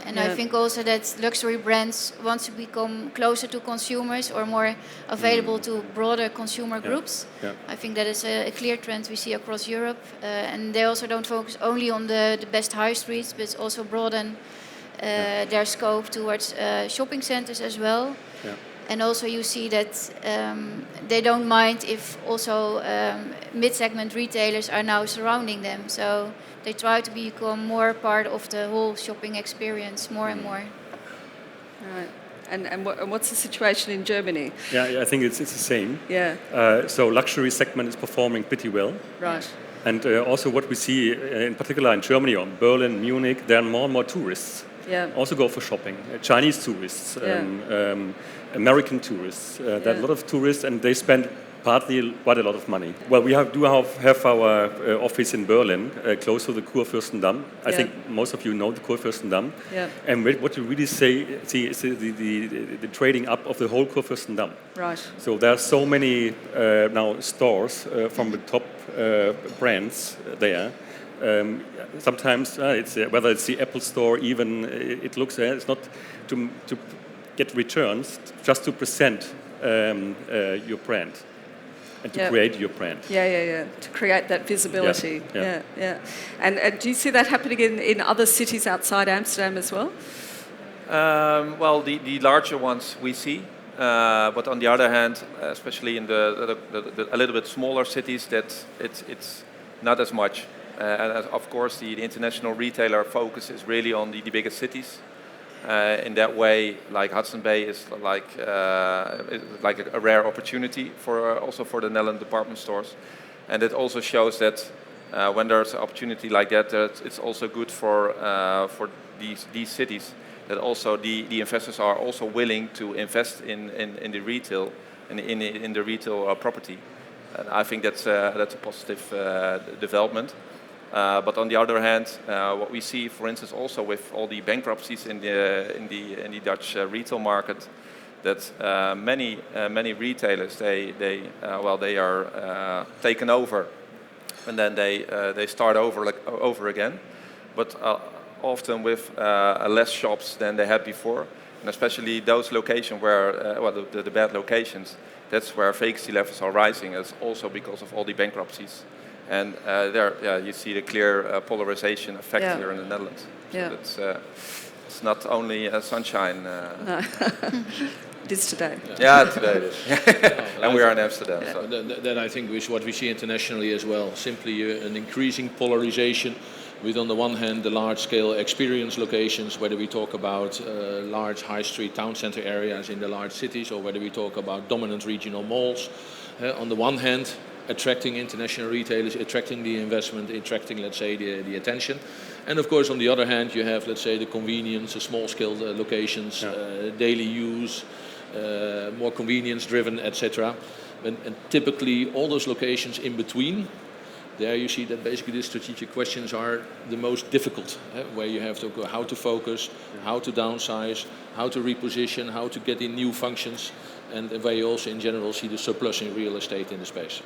And I think also that luxury brands want to become closer to consumers or more available to broader consumer groups. I think that is a clear trend we see across Europe. And they also don't focus only on the best high streets, but also broaden their scope towards shopping centers as well. And also you see that they don't mind if also mid-segment retailers are now surrounding them. So they try to become more part of the whole shopping experience more and more. Right. And what's the situation in Germany? Yeah, I think it's the same. Yeah. So luxury segment is performing pretty well. Right. And also what we see in particular in Germany or Berlin, Munich, there are more and more tourists. Also go for shopping. Chinese tourists, American tourists. There are a lot of tourists, and they spend partly quite a lot of money. Well, we do have our office in Berlin, close to the Kurfürstendamm. I think most of you know the Kurfürstendamm. And what you really see is the trading up of the whole Kurfürstendamm. Right. So there are so many now stores from the top brands there. Sometimes it's whether it's the Apple store, even it looks it's not to get returns, just to present your brand and to create your brand. To create that visibility. And do you see that happening in other cities outside Amsterdam as well? Well, the larger ones we see, but on the other hand, especially in the a little bit smaller cities, that it's not as much. And of course, the international retailer focus is really on the biggest cities. In that way, like Hudson Bay is like a rare opportunity for also for the Netherlands department stores, and it also shows that when there's an opportunity like that, it's also good for these cities. That also the investors are also willing to invest in the retail in the retail property. And I think that's a positive development. But on the other hand, what we see, for instance, also with all the bankruptcies in the Dutch retail market, that many retailers they are taken over, and then they start over again, but often with less shops than they had before, and especially those locations where the bad locations, that's where vacancy levels are rising. It's also because of all the bankruptcies. And there, you see the clear polarization effect here in the Netherlands. So it's not only sunshine. No. It is today. Yeah, today it is. And we are in Amsterdam. So. That I think is what we see internationally as well. Simply an increasing polarization with, on the one hand, the large-scale experience locations, whether we talk about large high street town center areas in the large cities, or whether we talk about dominant regional malls. On the one hand, attracting international retailers, attracting the investment, attracting, let's say, the attention. And of course, on the other hand, you have, let's say, the convenience, the small-scale locations, daily use, more convenience-driven, etc. And typically, all those locations in between, there you see that basically the strategic questions are the most difficult, where you have to go how to focus, how to downsize, how to reposition, how to get in new functions, and where you also in general see the surplus in real estate in the space.